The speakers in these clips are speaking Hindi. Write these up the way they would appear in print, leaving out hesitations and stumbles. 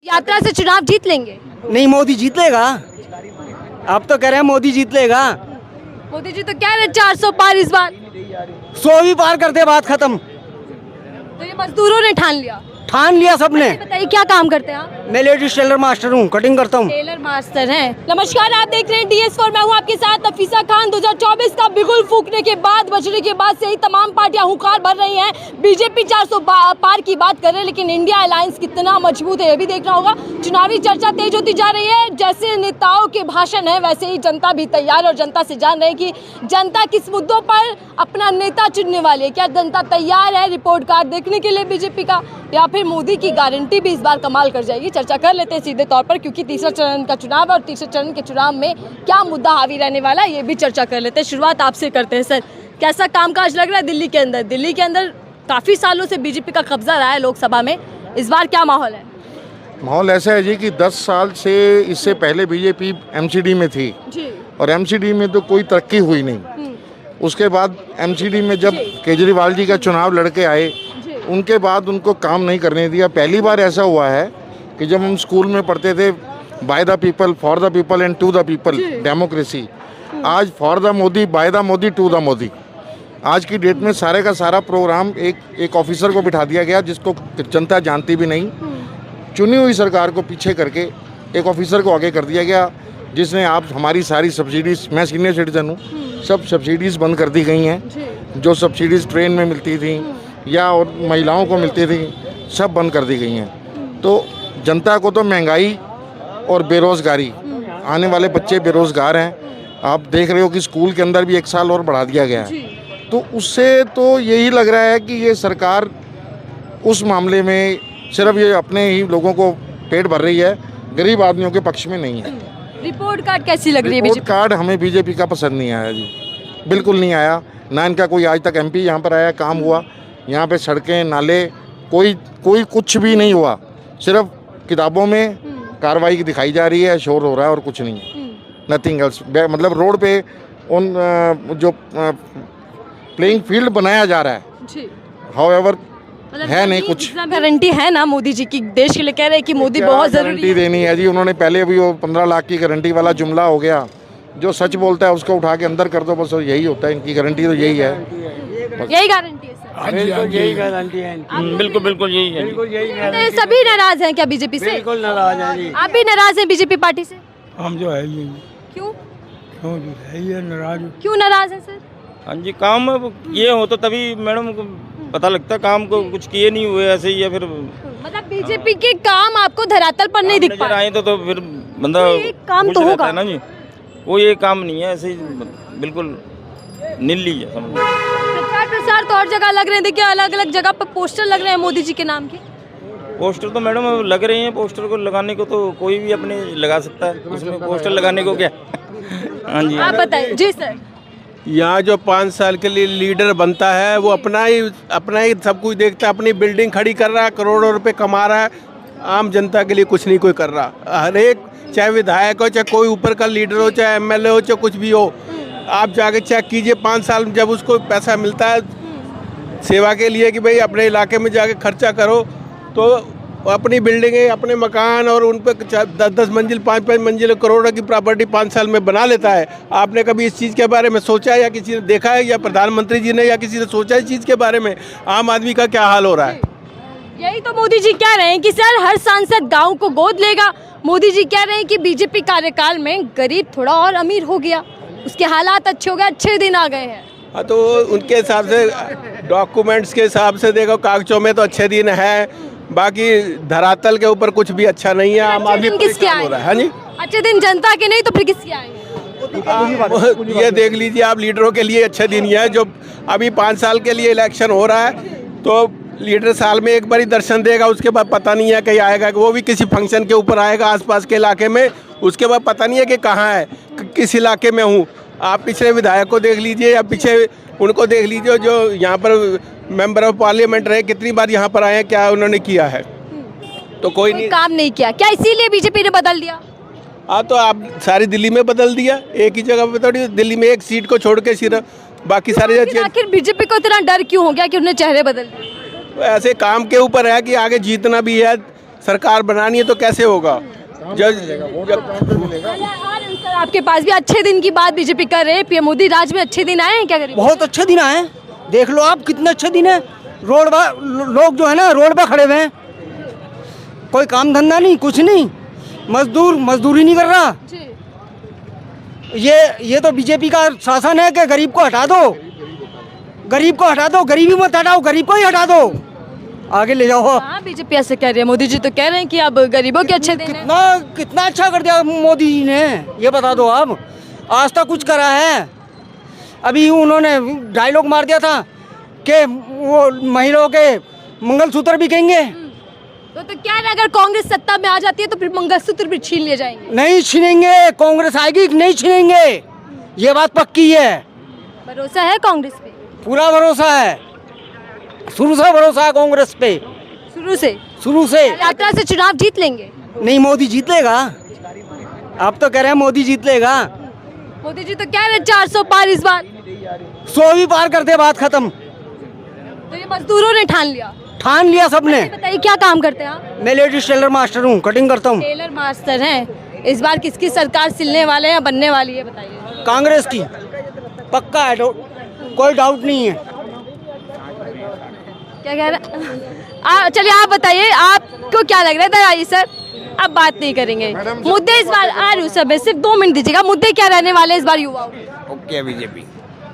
यात्रा से चुनाव जीत लेंगे? नहीं, मोदी जीत लेगा। आप तो कह रहे हैं मोदी जीत लेगा। मोदी जी तो कह रहे 400 पार इस बार, 100 भी पार करते बात खत्म। तो ये मजदूरों ने ठान लिया। ठान लिया सबने। बताइए क्या काम करते हैं आप? मैं लेडीज टेलर मास्टर हूँ, कटिंग करता हूँ। टेलर मास्टर हैं। नमस्कार, आप देख रहे हैं DS4, मैं हूँ आपके साथ नफीसा खान। 2024 का बिगुल फूकने के बाद, बजने के बाद से ही तमाम पार्टियां हुंकार भर रही हैं। बीजेपी 400 पार की बात कर रहे हैं, लेकिन इंडिया अलायंस कितना मजबूत है ये भी देखना होगा। चुनावी चर्चा तेज होती जा रही है। जैसे नेताओं के भाषण है वैसे ही जनता भी तैयार, और जनता से जान रहे हैं कि जनता किस मुद्दों पर अपना नेता चुनने वाली है। क्या जनता तैयार है रिपोर्ट कार्ड देखने के लिए बीजेपी का, या फिर मोदी की गारंटी भी इस बार कमाल कर जाएगी? चर्चा कर लेते हैं सीधे तौर पर, क्योंकि तीसरा चरण का चुनाव, और तीसरे चरण के चुनाव में क्या मुद्दा हावी रहने वाला है ये भी चर्चा कर लेते हैं। शुरुआत आपसे करते हैं सर, कैसा कामकाज लग रहा है दिल्ली के अंदर? दिल्ली के अंदर काफी सालों से बीजेपी का कब्जा रहा है लोकसभा में, इस बार क्या माहौल है? माहौल ऐसा है जी कि 10 साल से, इससे पहले बीजेपी MCD में थी जी। और MCD में तो कोई तरक्की हुई नहीं। उसके बाद MCD में जब केजरीवाल जी का चुनाव लड़के आए, उनके बाद उनको काम नहीं करने दिया। पहली बार ऐसा हुआ है कि जब हम स्कूल में पढ़ते थे, by the people, for the people and to the people democracy, आज for the Modi, by the Modi, to the Modi. आज की डेट में सारे का सारा प्रोग्राम एक ऑफिसर को बिठा दिया गया जिसको जनता जानती भी नहीं। चुनी हुई सरकार को पीछे करके एक ऑफिसर को आगे कर दिया गया, जिसने आप हमारी सारी सब्सिडीज़, मैं सीनियर सिटीजन हूँ, सब सब्सिडीज़ बंद कर दी गई हैं। जो सब्सिडीज़ ट्रेन में मिलती थी या और महिलाओं को मिलती थी, सब बंद कर दी गई हैं। तो जनता को तो महंगाई और बेरोज़गारी, आने वाले बच्चे बेरोज़गार हैं। आप देख रहे हो कि स्कूल के अंदर भी 1 साल और बढ़ा दिया गया है। तो उससे तो यही लग रहा है कि ये सरकार उस मामले में सिर्फ ये अपने ही लोगों को पेट भर रही है, गरीब आदमियों के पक्ष में नहीं है। रिपोर्ट कार्ड कैसी लग रही है? रिपोर्ट कार्ड हमें बीजेपी का पसंद नहीं आया जी, बिल्कुल नहीं आया। ना इनका कोई आज तक MP यहाँ पर आया, काम हुआ यहाँ पे, सड़कें नाले कोई कुछ भी नहीं हुआ। सिर्फ किताबों में कार्रवाई दिखाई जा रही है, शोर हो रहा है और कुछ नहीं, नथिंग एल्स। मतलब रोड पे उन जो प्लेइंग फील्ड बनाया जा रहा है, हाउएवर है नहीं कुछ। गारंटी है ना मोदी जी की, देश के लिए कह रहे हैं कि मोदी बहुत जरूरी गारंटी देनी है जी। उन्होंने पहले भी वो 15 लाख की गारंटी वाला जुमला हो गया, जो सच बोलता है उसको उठा के अंदर कर दो, बस यही होता है। इनकी गारंटी तो यही है, यही गारंटी है सर? बिल्कुल यही गारंटी है। बिल्कुल यही है। तो सभी नाराज हैं क्या बीजेपी से? बिल्कुल नाराज है जी। आप भी नाराज हैं बीजेपी पार्टी से? हम जो है ये क्यों जो है ये नाराज। क्यों नाराज हैं सर? हाँ जी, काम ये हो तो तभी मैडम को पता लगता है। काम को कुछ किए नहीं हुए ऐसे ही, या फिर मतलब बीजेपी के काम आपको धरातल पर नहीं दिख नजर आए तो फिर बंदा कोई एक काम तो रहता होगा है ना जी। कोई एक काम नहीं है, ऐसे ही बिल्कुल नीली है समझ। प्रचार तो और जगह लग रहे हैं, देखिए अलग अलग जगह पर पोस्टर लग रहे हैं मोदी जी के नाम के। पोस्टर तो मैडम लग रहे हैं, पोस्टर को लगाने को तो कोई भी अपने लगा सकता है, उसमें पोस्टर लगाने को क्या। हाँ जी, आप बताइए जी सर। यहाँ जो 5 साल के लिए लीडर बनता है वो अपना ही सब कुछ देखता है, अपनी बिल्डिंग खड़ी कर रहा है, करोड़ों रुपए कमा रहा है, आम जनता के लिए कुछ नहीं कोई कर रहा। हर एक, चाहे विधायक हो, चाहे कोई ऊपर का लीडर हो, चाहे MLA हो, चाहे कुछ भी हो, आप जाके चेक कीजिए 5 साल में जब उसको पैसा मिलता है सेवा के लिए कि भाई अपने इलाके में जाके खर्चा करो, तो अपनी बिल्डिंगें, अपने मकान और उन पर 10-10 मंजिल, 5-5 मंजिल, करोड़ों की प्रॉपर्टी 5 साल में बना लेता है। आपने कभी इस चीज़ के बारे में सोचा है, या किसी ने देखा है, या प्रधानमंत्री जी ने या किसी ने सोचा है इस चीज़ के बारे में? आम आदमी का क्या हाल हो रहा है? यही तो मोदी जी कह रहे हैं कि सर हर सांसद गांव को गोद लेगा। मोदी जी कह रहे हैं कि बीजेपी कार्यकाल में गरीब थोड़ा और अमीर हो गया, उसके हालात अच्छे हो गए, अच्छे दिन आ गए हैं। हाँ, तो उनके हिसाब से, डॉक्यूमेंट्स के हिसाब से देखो, कागजों में तो अच्छे दिन है, बाकी धरातल के ऊपर कुछ भी अच्छा नहीं है। आम आदमी किसके हो रहा है। हाँ जी, अच्छे दिन जनता के नहीं तो फिर किसके आएंगे? ये देख लीजिए आप, लीडरों के लिए अच्छे दिन ही है। जो अभी 5 साल के लिए इलेक्शन हो रहा है, तो लीडर साल में एक बार ही दर्शन देगा, उसके बाद पता नहीं है कहीं आएगा, वो भी किसी फंक्शन के ऊपर आएगा आसपास के इलाके में, उसके बाद पता नहीं है कि कहाँ है, किस इलाके में हूँ। आप पिछले विधायक को देख लीजिए, या पीछे उनको देख लीजिए जो यहाँ पर मेंबर ऑफ पार्लियामेंट रहे, कितनी बार यहाँ पर आए हैं, क्या उन्होंने किया है? तो कोई नहीं, काम नहीं किया क्या, इसीलिए बीजेपी ने बदल दिया? हाँ, तो आप सारी दिल्ली में बदल दिया, एक ही जगह पे थोड़ी, दिल्ली में एक सीट को छोड़ के सिर्फ बाकी सारे। आखिर बीजेपी को इतना डर क्यों हो गया कि उन्होंने चेहरे बदल दिए? ऐसे काम के ऊपर है कि आगे जीतना भी है, सरकार बनानी है तो कैसे होगा? जब सर आपके पास भी अच्छे दिन की बात बीजेपी कर रहे हैं, पीएम मोदी राज में अच्छे दिन आए हैं क्या? करें बहुत अच्छे दिन आए, देख लो आप कितने अच्छे दिन है। रोड पर लोग जो है ना रोड पर खड़े हुए हैं, कोई काम धंधा नहीं, कुछ नहीं, मजदूरी नहीं कर रहा। ये तो बीजेपी का शासन है कि गरीब को हटा दो, गरीब को हटा दो, गरीबी मत हटाओ, गरीब को ही हटा दो, आगे ले जाओ। हाँ बीजेपी ऐसे कह रही है, मोदी जी तो कह रहे हैं कि अब गरीबों के अच्छे दिन हैं। कितना अच्छा कर दिया मोदी जी ने, ये बता दो आप। आज तक कुछ करा है? अभी उन्होंने डायलॉग मार दिया था कि वो महिलाओं के मंगलसूत्र बिकेंगे। तो क्या है, अगर कांग्रेस सत्ता में आ जाती है तो फिर मंगलसूत्र भी छीन लिए जाएंगे? नहीं छीनेंगे, कांग्रेस आएगी नहीं छीनेंगे, ये बात पक्की है। भरोसा है कांग्रेस पे? पूरा भरोसा है, शुरू से भरोसा है कांग्रेस पे, शुरू से। यात्रा से चुनाव जीत लेंगे? नहीं, मोदी जीत लेगा। आप तो कह रहे हैं मोदी जीत लेगा। मोदी जी तो कह रहे हैं 400 पार इस बार, 100 भी पार कर दे, बात खत्म। तो ये मजदूरों ने ठान लिया सबने। बताइए क्या काम करते हैं आप? मैं लेडीज टेलर मास्टर हूँ, कटिंग करता हूँ। टेलर मास्टर हैं। इस बार किसकी सरकार सिलने वाले हैं या बनने वाली है बताइए? कांग्रेस की, पक्का है, कोई डाउट नहीं है। क्या कह रहे? चलिए आप बताइए, आपको क्या लग रहा है? आइए सर, अब बात नहीं करेंगे। मुद्दे इस बार आ रही सब, सिर्फ 2 मिनट दीजिएगा। मुद्दे क्या रहने वाले इस बार युवाओं? ओके बीजेपी,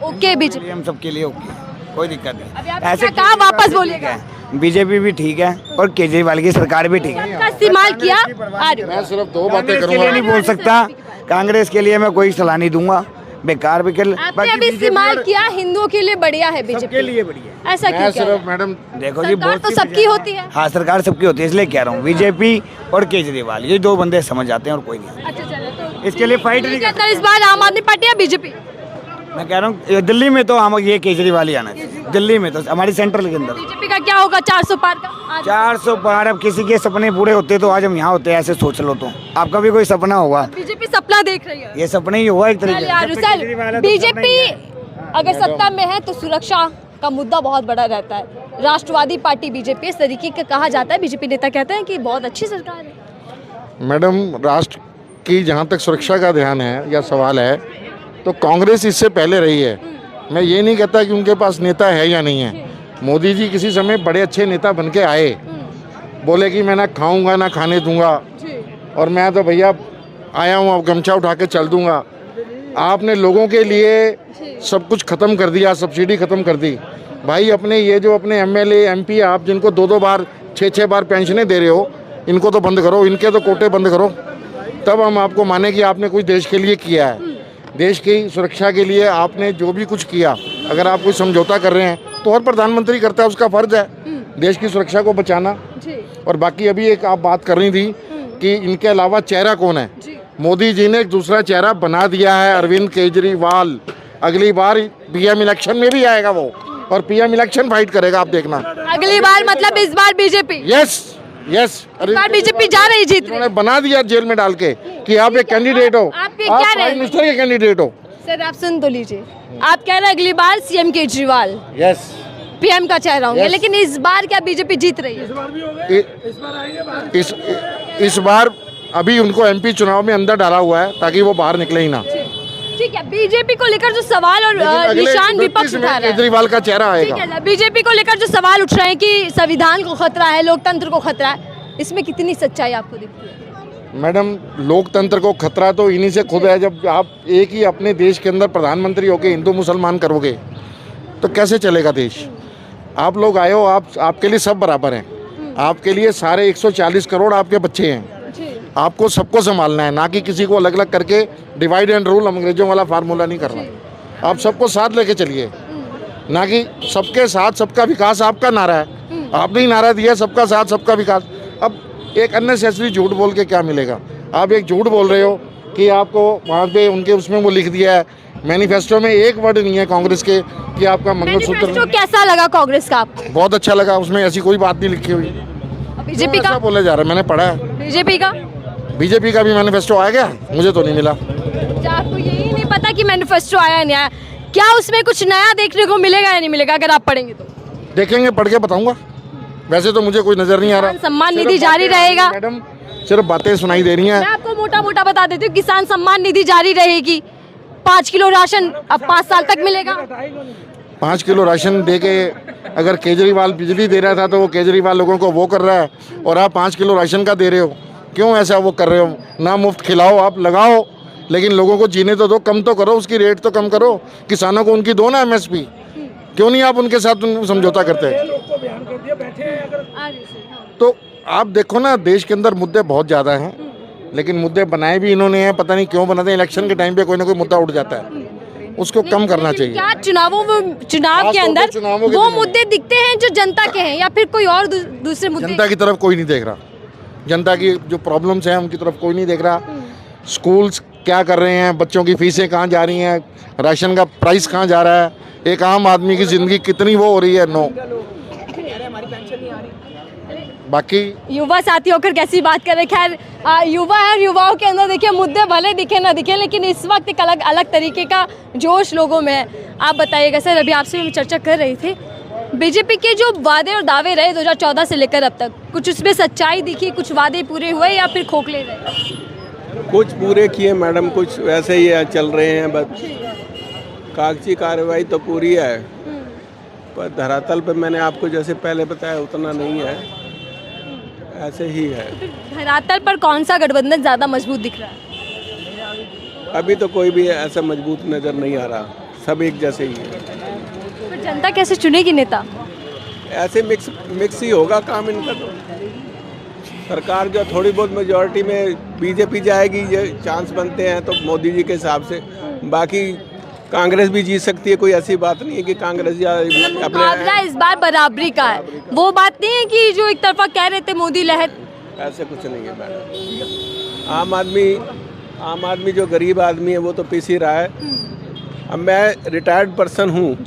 ओके बीजेपी, हम सबके लिए ओके, कोई दिक्कत नहीं। अभी आप क्या कहा, वापस बोलिएगा। बीजेपी भी ठीक है और केजरीवाल की सरकार भी ठीक है। सबका इस्तेमाल किया आ रही मैं सिर्फ 2 बातें कांग्रेस के करूंगा। लिए नहीं बोल सकता, कांग्रेस के लिए मैं कोई सलाह नहीं दूंगा, बेकार भी कर। आपने अभी इस्तेमाल किया, हिंदुओं के लिए बढ़िया है बीजेपी, लिए बढ़िया। ऐसा मैं क्यों? सिर्फ मैडम देखो जी, सरकार तो सबकी होती है। हाँ सरकार सबकी होती है, इसलिए कह रहा हूँ बीजेपी और केजरीवाल ये 2 बंदे समझ जाते हैं और कोई नहीं। अच्छा चलो, तो इसके लिए फाइट नहीं अंदर इस बार आम आदमी पार्टी या बीजेपी? मैं कह रहा हूँ दिल्ली में तो हम ये केजरीवाल ही आना चाहिए, दिल्ली में तो हमारी सेंट्रल के अंदर। बीजेपी का क्या होगा 400 पार का? 400 पार, अब किसी के सपने पूरे होते तो आज हम यहाँ होते, ऐसे सोच लो तो। आपका भी कोई सपना होगा, बीजेपी सपना देख रही है। ये सपना ही हुआ एक तरीके सर बीजेपी अगर सत्ता में है तो सुरक्षा का मुद्दा बहुत बड़ा रहता है। राष्ट्रवादी पार्टी बीजेपी इस तरीके का कहा जाता है, बीजेपी नेता कहते हैं कि बहुत अच्छी सरकार है। मैडम, राष्ट्र की जहाँ तक सुरक्षा का ध्यान है या सवाल है तो कांग्रेस इससे पहले रही है। मैं ये नहीं कहता कि उनके पास नेता है या नहीं है। मोदी जी किसी समय बड़े अच्छे नेता बन के आए, बोले कि मैं ना खाऊंगा ना खाने दूंगा, और मैं तो भैया आया हूँ, अब गमछा उठा के चल दूंगा। आपने लोगों के लिए सब कुछ ख़त्म कर दिया, सब्सिडी ख़त्म कर दी। भाई अपने ये जो अपने MLA MP आप जिनको 2-2 बार 6-6 बार पेंशनें दे रहे हो, इनको तो बंद करो, इनके तो कोटे बंद करो, तब हम आपको माने कि आपने कुछ देश के लिए किया है। देश की सुरक्षा के लिए आपने जो भी कुछ किया, अगर आप कोई समझौता कर रहे हैं तो हर प्रधानमंत्री करता है, उसका फर्ज है देश की सुरक्षा को बचाना। और बाकी अभी एक आप बात कर रही थी कि इनके अलावा चेहरा कौन है। मोदी जी ने एक दूसरा चेहरा बना दिया है, अरविंद केजरीवाल। अगली बार PM इलेक्शन में भी आएगा वो, और PM इलेक्शन फाइट करेगा, आप देखना। अगली बार मतलब इस बार बीजेपी? यस, इस बार बीजेपी जा रही जीत रही। उन्होंने बना दिया जेल में डाल के कि आप एक कैंडिडेट हो, आप क्या रहे प्राइम मिनिस्टर के कैंडिडेट हो। सर आप सुन तो लीजिए, आप कह रहे हैं अगली बार CM केजरीवाल यस PM का चेहरा होंगे, Yes. लेकिन इस बार क्या बीजेपी जीत रही है? इस बार अभी उनको MP चुनाव में अंदर डाला हुआ है ताकि वो बाहर निकले ही ना। ठीक है, बीजेपी को लेकर जो सवाल और अगले निशान 29 विपक्ष में उठा रहा है, केजरीवाल का चेहरा ठीक आएगा। है, बीजेपी को लेकर जो सवाल उठ रहे हैं कि संविधान को खतरा है, लोकतंत्र को खतरा है, इसमें कितनी सच्चाई आपको दिखती है? मैडम, लोकतंत्र को खतरा तो इन्हीं से खुद है। जब आप एक ही अपने देश के अंदर प्रधानमंत्री होके हिंदू मुसलमान करोगे तो कैसे चलेगा देश? आप लोग आए हो, आपके लिए सब बराबर हैं, आपके लिए सारे 140 करोड़ आपके बच्चे हैं। आपको सबको संभालना है, ना कि किसी को अलग अलग करके डिवाइड एंड रूल, अंग्रेजों वाला फार्मूला नहीं करना। आप सबको साथ लेके चलिए, ना कि सबके साथ सबका विकास आपका नारा है। आपने ही नारा दिया सबका साथ सबका विकास। अब एक अननेसेसरी झूठ बोल के क्या मिलेगा? आप एक झूठ बोल रहे हो कि आपको वहाँ पे उनके उसमें वो लिख दिया है, मैनिफेस्टो में एक वर्ड नहीं है कांग्रेस के कि आपका मंगलसूत्र। मैनिफेस्टो कैसा लगा कांग्रेस का आपको? बहुत अच्छा लगा, उसमें ऐसी कोई बात नहीं लिखी हुई। बीजेपी का बोले जा रहा है, मैंने पढ़ा है। बीजेपी का भी मैनिफेस्टो आया क्या? मुझे तो नहीं मिला। आपको यही नहीं पता कि मैनिफेस्टो आया नहीं आया? क्या उसमें कुछ नया देखने को मिलेगा या नहीं मिलेगा अगर आप पढ़ेंगे तो? देखेंगे, पढ़ के बताऊंगा। वैसे तो मुझे कोई नजर नहीं आ रहा। किसान सम्मान सिर्फ निधि जारी बातें आ रही हैं, रहेगा। मैडम सिर्फ बातें सुनाई दे रही हैं। मैं आपको मोटा मोटा बता देती हूँ, किसान सम्मान निधि जारी रहेगी, 5 किलो राशन अब 5 साल तक मिलेगा। 5 किलो राशन दे के अगर केजरीवाल बिजली दे रहा था तो वो केजरीवाल लोगों को वो कर रहा है, और आप 5 किलो राशन का दे रहे हो। क्यों ऐसा वो कर रहे हो? ना मुफ्त खिलाओ, आप लगाओ, लेकिन लोगों को जीने तो दो, कम तो करो, उसकी रेट तो कम करो, किसानों को उनकी दो ना MSP। क्यों नहीं आप उनके साथ समझौता करते? तो आप देखो ना, देश के अंदर मुद्दे बहुत ज़्यादा हैं, लेकिन मुद्दे बनाए भी इन्होंने हैं, पता नहीं क्यों बनाते हैं। इलेक्शन के टाइम पे कोई ना कोई मुद्दा उठ जाता है, उसको कम करना चाहिए। क्या चुनाव के अंदर चुनावों के वो दिनों में। मुद्दे दिखते हैं जो जनता के हैं, या फिर कोई और दूसरे मुद्दे? जनता की तरफ कोई नहीं देख रहा, जनता की जो प्रॉब्लम्स हैं उनकी तरफ कोई नहीं देख रहा। स्कूल्स क्या कर रहे हैं, बच्चों की फीसें कहाँ जा रही हैं, राशन का प्राइस कहाँ जा रहा है, एक आम आदमी की ज़िंदगी कितनी वो हो रही है। नो, बाकी युवा साथी होकर कैसी बात कर रहे हैं। खैर युवा है, और युवाओं के अंदर देखिए मुद्दे भले दिखे ना दिखे, लेकिन इस वक्त एक अलग अलग तरीके का जोश लोगों में है। आप बताइएगा सर, अभी आपसे भी चर्चा कर रही थी, बीजेपी के जो वादे और दावे रहे 2014 से लेकर अब तक, कुछ उसमें सच्चाई दिखी, कुछ वादे पूरे हुए या फिर खोखले रहे? कुछ पूरे किए मैडम, कुछ वैसे ही चल रहे हैं, बस कागजी कार्रवाई तो पूरी है, पर धरातल पे मैंने आपको जैसे पहले बताया उतना नहीं है, ऐसे ही है। धरातल पर कौन सा गठबंधन ज्यादा मजबूत दिख रहा है? अभी तो कोई भी ऐसा मजबूत नज़र नहीं आ रहा, सब एक जैसे ही है। पर जनता कैसे चुनेगी नेता? ऐसे मिक्स ही होगा काम इनका। तो सरकार जो थोड़ी बहुत मेजॉरिटी में बीजेपी जाएगी, ये चांस बनते हैं तो मोदी जी के हिसाब से। बाकी कांग्रेस भी जीत सकती है, कोई ऐसी बात नहीं है कि कांग्रेस अपने मुकाबला इस बार बराबरी का है, वो बात नहीं है कि जो एक तरफा कह रहे थे मोदी लहर। ऐसे कुछ नहीं है मैडम। आम आदमी जो गरीब आदमी है वो तो पिस ही रहा है। अब मैं रिटायर्ड पर्सन हूँ,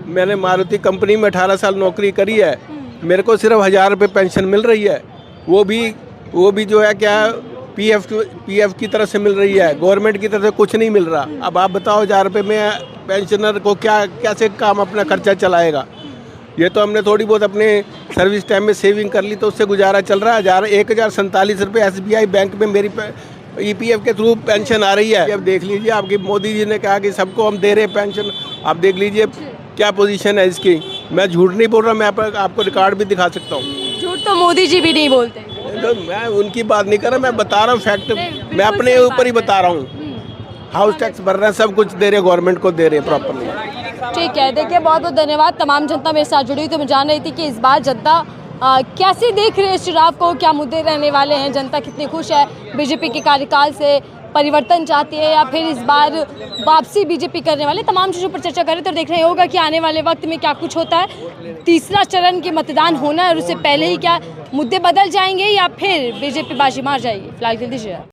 मैंने मारुति कंपनी में 18 साल नौकरी करी है, मेरे को सिर्फ 1000 रुपये पेंशन मिल रही है, वो भी जो है क्या पीएफ की तरफ से मिल रही है, गवर्नमेंट की तरफ से कुछ नहीं मिल रहा। अब आप बताओ 1000 रुपये में पेंशनर को कैसे काम अपना खर्चा चलाएगा? ये तो हमने थोड़ी बहुत अपने सर्विस टाइम में सेविंग कर ली तो उससे गुजारा चल रहा है। 1047 रुपये SBI बैंक में मेरी EPF के थ्रू पेंशन आ रही है। अब देख लीजिए, आपकी मोदी जी ने कहा कि सबको हम दे रहे हैं पेंशन, आप देख लीजिए क्या पोजीशन है इसकी। मैं झूठ नहीं बोल रहा, मैं आपको रिकॉर्ड भी दिखा सकता हूँ। झूठ तो मोदी जी भी नहीं बोलते। तो मैं उनकी बात नहीं कर रहा, मैं बता रहा हूँ फैक्ट, मैं अपने ऊपर ही बता रहा हूँ। हाउस टैक्स भर रहे हैं, सब कुछ दे रहे, गवर्नमेंट को दे रहे हैं प्रॉपरली। ठीक है, देखिए बहुत बहुत धन्यवाद। तमाम जनता मेरे साथ जुड़ी हुई, तो मैं जान रही थी कि इस बार जनता कैसे देख रही है इस चुनाव को, क्या मुद्दे रहने वाले हैं, जनता कितनी खुश है, बीजेपी के कार्यकाल से परिवर्तन चाहती है या फिर इस बार वापसी बीजेपी करने वाले, तमाम चीज़ों पर चर्चा करें तो देख रहे होगा कि आने वाले वक्त में क्या कुछ होता है। तीसरा चरण के मतदान होना है और उससे पहले ही क्या मुद्दे बदल जाएंगे या फिर बीजेपी बाजी मार जाएगी। फिलहाल के लिए दीजिए।